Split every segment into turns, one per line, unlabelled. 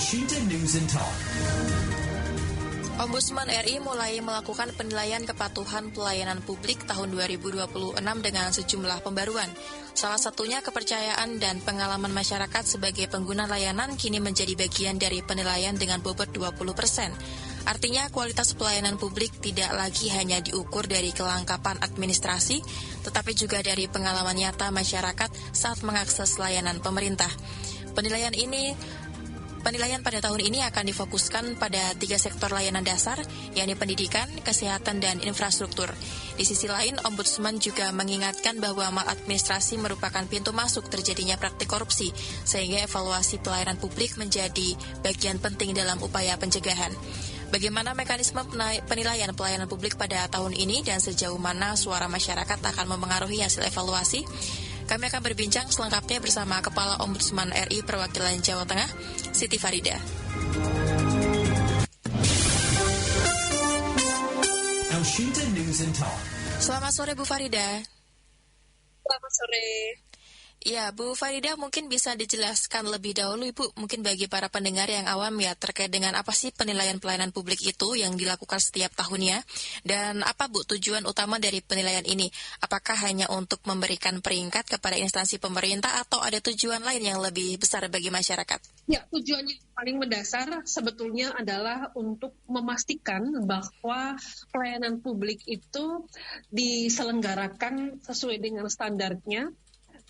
Washington News and Talk.
Ombudsman RI mulai melakukan penilaian kepatuhan pelayanan publik tahun 2026 dengan sejumlah pembaruan. Salah satunya kepercayaan dan pengalaman masyarakat sebagai pengguna layanan kini menjadi bagian dari penilaian dengan bobot 20%. Artinya kualitas pelayanan publik tidak lagi hanya diukur dari kelengkapan administrasi, tetapi juga dari pengalaman nyata masyarakat saat mengakses layanan pemerintah. Penilaian pada tahun ini akan difokuskan pada 3 sektor layanan dasar, yakni pendidikan, kesehatan, dan infrastruktur. Di sisi lain, Ombudsman juga mengingatkan bahwa maladministrasi merupakan pintu masuk terjadinya praktik korupsi, sehingga evaluasi pelayanan publik menjadi bagian penting dalam upaya pencegahan. Bagaimana mekanisme penilaian pelayanan publik pada tahun ini dan sejauh mana suara masyarakat akan memengaruhi hasil evaluasi? Kami akan berbincang selengkapnya bersama Kepala Ombudsman RI Perwakilan Jawa Tengah, Siti Farida.
Washington News and Talk.
Selamat sore Bu Farida.
Selamat sore.
Ya, Bu Farida mungkin bisa dijelaskan lebih dahulu Ibu, mungkin bagi para pendengar yang awam ya terkait dengan apa sih penilaian pelayanan publik itu yang dilakukan setiap tahunnya dan apa Bu tujuan utama dari penilaian ini? Apakah hanya untuk memberikan peringkat kepada instansi pemerintah atau ada tujuan lain yang lebih besar bagi masyarakat?
Ya, tujuannya paling mendasar sebetulnya adalah untuk memastikan bahwa pelayanan publik itu diselenggarakan sesuai dengan standarnya,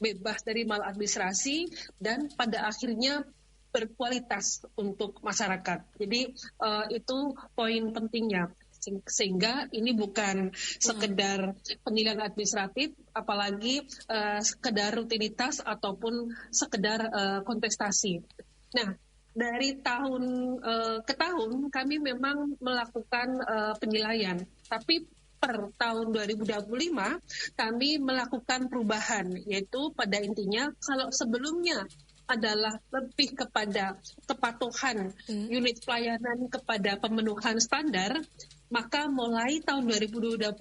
bebas dari maladministrasi, dan pada akhirnya berkualitas untuk masyarakat. Jadi itu poin pentingnya. Sehingga ini bukan sekedar penilaian administratif, apalagi sekedar rutinitas ataupun sekedar kontestasi. Nah, dari tahun ke tahun kami memang melakukan penilaian, tapi per tahun 2025 kami melakukan perubahan, yaitu pada intinya kalau sebelumnya adalah lebih kepada kepatuhan unit pelayanan kepada pemenuhan standar, maka mulai tahun 2025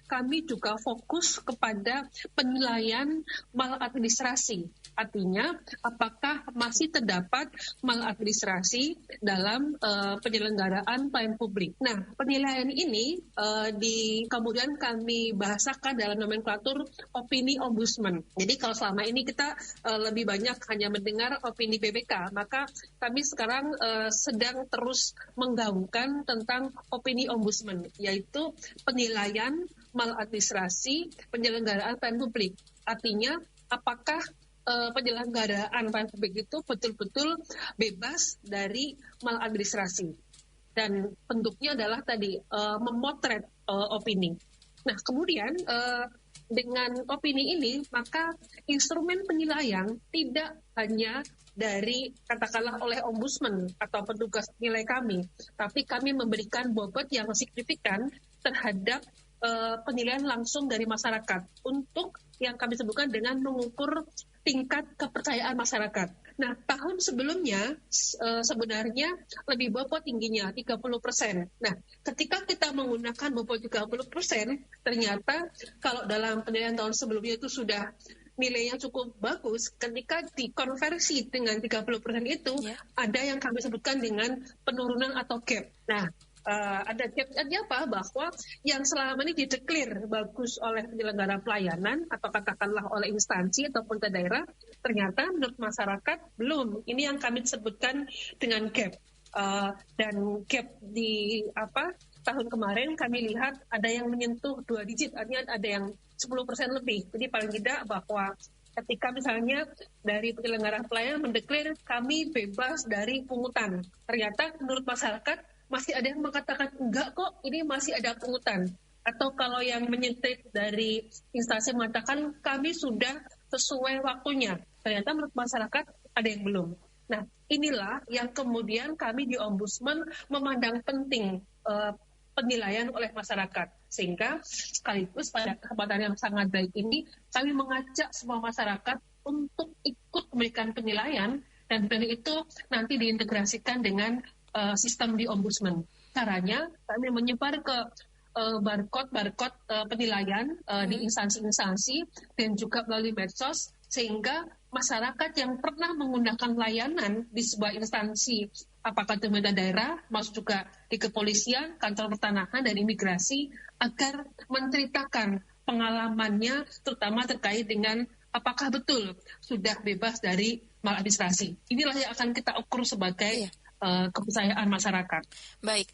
kami juga fokus kepada penilaian maladministrasi. Artinya, apakah masih terdapat maladministrasi dalam penyelenggaraan pelayanan publik. Nah, penilaian ini kemudian kami bahasakan dalam nomenklatur opini ombudsman. Jadi kalau selama ini kita lebih banyak hanya mendengar opini BPK, maka kami sekarang sedang terus menggaungkan tentang opini ombudsman, yaitu penilaian maladministrasi penyelenggaraan pelayanan publik. Artinya, apakah penyelenggaraan pelayanan publik itu betul-betul bebas dari maladministrasi. Dan bentuknya adalah tadi memotret opini. Nah, kemudian dengan opini ini, maka instrumen penilaian tidak hanya dari katakanlah oleh ombudsman atau petugas nilai kami, tapi kami memberikan bobot yang signifikan terhadap penilaian langsung dari masyarakat untuk yang kami sebutkan dengan mengukur tingkat kepercayaan masyarakat. Nah, tahun sebelumnya sebenarnya lebih bobot tingginya 30%. Nah, ketika kita menggunakan bobot 30%, ternyata kalau dalam penilaian tahun sebelumnya itu sudah nilainya cukup bagus, ketika dikonversi dengan 30% itu, ada yang kami sebutkan dengan penurunan atau gap. Nah, ada gapnya apa? Bahwa yang selama ini dideklir bagus oleh penyelenggara pelayanan atau katakanlah oleh instansi ataupun ke daerah, ternyata menurut masyarakat belum. Ini yang kami sebutkan dengan gap. Dan gap di tahun kemarin kami lihat ada yang menyentuh 2 digit, artinya ada yang 10% lebih. Jadi paling tidak bahwa ketika misalnya dari penyelenggara pelayanan mendeklir kami bebas dari pungutan, ternyata menurut masyarakat masih ada yang mengatakan enggak kok, ini masih ada pungutan. Atau kalau yang menyentuh dari instansi mengatakan kami sudah sesuai waktunya, ternyata menurut masyarakat ada yang belum. Nah, inilah yang kemudian kami di Ombudsman memandang penting penilaian oleh masyarakat. Sehingga sekaligus pada kesempatan yang sangat baik ini, kami mengajak semua masyarakat untuk ikut memberikan penilaian, dan dari itu nanti diintegrasikan dengan sistem di Ombudsman. Caranya kami menyebar ke barcode penilaian di instansi-instansi dan juga melalui medsos, sehingga masyarakat yang pernah menggunakan layanan di sebuah instansi, apakah itu pemerintah daerah, masuk juga di kepolisian, kantor pertanahan, dan imigrasi, agar menceritakan pengalamannya, terutama terkait dengan apakah betul sudah bebas dari maladministrasi. Inilah yang akan kita ukur sebagai kepercayaan masyarakat.
Baik.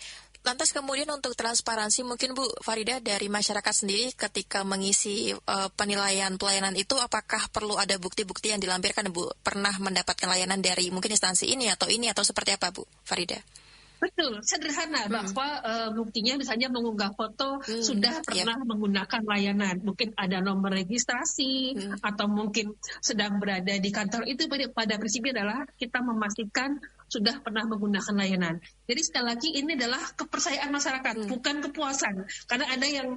Lantas kemudian untuk transparansi mungkin Bu Farida dari masyarakat sendiri ketika mengisi penilaian pelayanan itu apakah perlu ada bukti-bukti yang dilampirkan Bu? Pernah mendapatkan layanan dari mungkin instansi ini atau seperti apa Bu Farida?
Betul, sederhana bahwa buktinya misalnya mengunggah foto sudah pernah menggunakan layanan. Mungkin ada nomor registrasi atau mungkin sedang berada di kantor. Itu pada prinsipnya adalah kita memastikan sudah pernah menggunakan layanan. Jadi sekali lagi ini adalah kepercayaan masyarakat, bukan kepuasan. Karena ada yang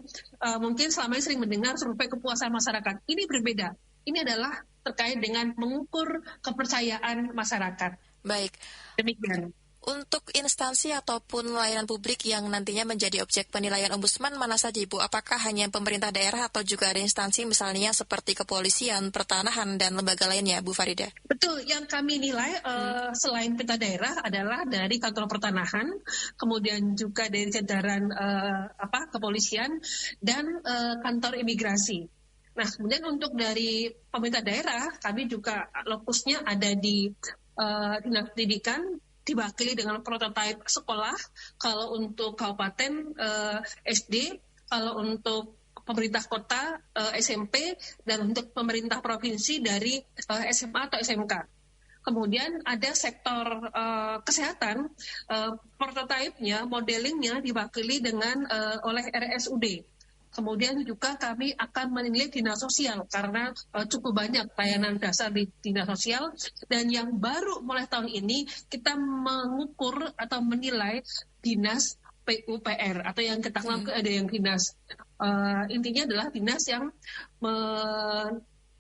mungkin selama ini sering mendengar survei kepuasan masyarakat. Ini berbeda. Ini adalah terkait dengan mengukur kepercayaan masyarakat.
Baik.
Demikian.
Untuk instansi ataupun layanan publik yang nantinya menjadi objek penilaian Ombudsman mana saja Ibu? Apakah hanya pemerintah daerah atau juga ada instansi misalnya seperti kepolisian, pertanahan, dan lembaga lainnya Bu Farida?
Betul, yang kami nilai selain pemerintah daerah adalah dari kantor pertanahan, kemudian juga dari jajaran kepolisian, dan kantor imigrasi. Nah, kemudian untuk dari pemerintah daerah, kami juga lokusnya ada di dinas pendidikan, diwakili dengan prototipe sekolah. Kalau untuk kabupaten SD, kalau untuk pemerintah kota SMP, dan untuk pemerintah provinsi dari SMA atau SMK. Kemudian ada sektor kesehatan, prototipenya, modelingnya diwakili dengan oleh RSUD. Kemudian juga kami akan menilai dinas sosial karena cukup banyak layanan dasar di dinas sosial, dan yang baru mulai tahun ini kita mengukur atau menilai dinas PUPR atau yang kita kenal ada yang dinas intinya adalah dinas yang